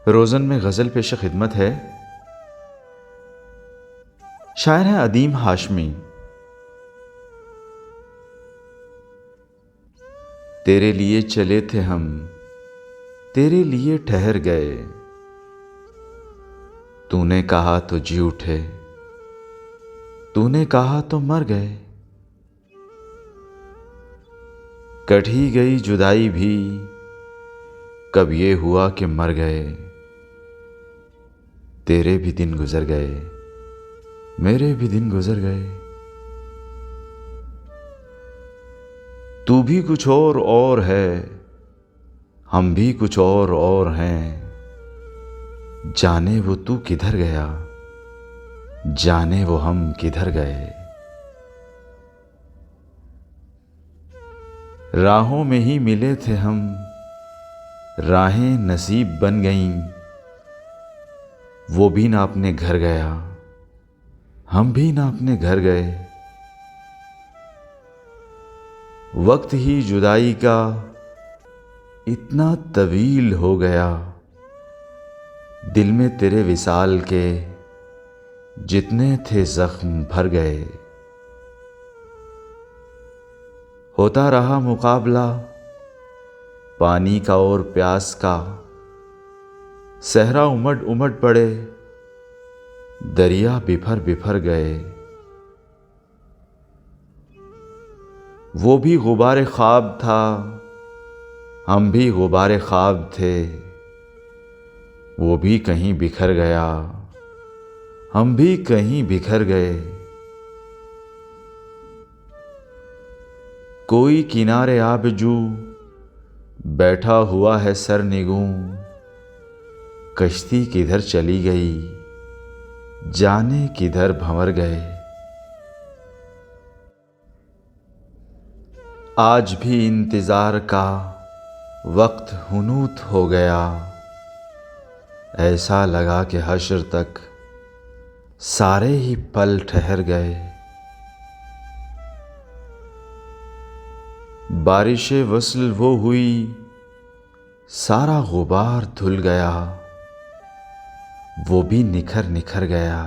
रोज़न में गज़ल पेश खिदमत है। शायर है अदीम हाशमी। तेरे लिए चले थे हम, तेरे लिए ठहर गए। तूने कहा तो जी उठे, तूने कहा तो मर गए। कटी गई जुदाई भी, कब ये हुआ कि मर गए। तेरे भी दिन गुजर गए, मेरे भी दिन गुजर गए। तू भी कुछ और है, हम भी कुछ और हैं। जाने वो तू किधर गया, जाने वो हम किधर गए। राहों में ही मिले थे हम, राहें नसीब बन गईं। वो भी ना अपने घर गया, हम भी ना अपने घर गए। वक्त ही जुदाई का इतना तवील हो गया, दिल में तेरे विसाल के जितने थे जख्म भर गए। होता रहा मुकाबला पानी का और प्यास का, सहरा उमड़ उमड़ पड़े, दरिया बिफर बिफर गए। वो भी गुबारे ख्वाब था, हम भी गुबारे ख्वाब थे। वो भी कहीं बिखर गया, हम भी कहीं बिखर गए। कोई किनारे आबजू बैठा हुआ है सरनिगूं। कश्ती किधर चली गई, जाने किधर भंवर गए। आज भी इंतजार का वक्त हुनूत हो गया। ऐसा लगा कि हश्र तक सारे ही पल ठहर गए। बारिशे वस्ल वो हुई, सारा गुबार धुल गया। वो भी निखर निखर गया,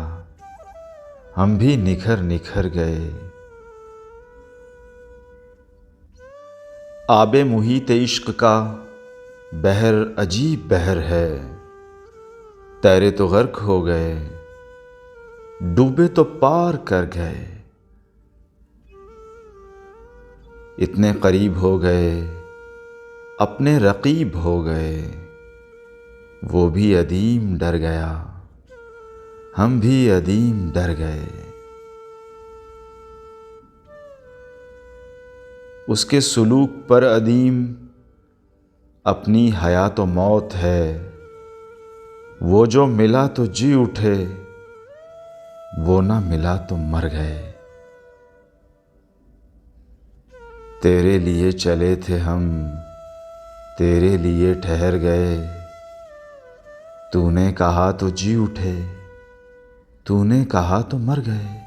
हम भी निखर निखर गए। आबे मुहीत इश्क का बहर अजीब बहर है। तैरे तो गर्क हो गए, डूबे तो पार कर गए। इतने करीब हो गए, अपने रकीब हो गए। वो भी अदीम डर गया, हम भी अदीम डर गए। उसके सुलूक पर अदीम अपनी हयात व मौत है। वो जो मिला तो जी उठे, वो ना मिला तो मर गए। तेरे लिए चले थे हम, तेरे लिए ठहर गए। तूने कहा तो जी उठे, तूने कहा तो मर गए।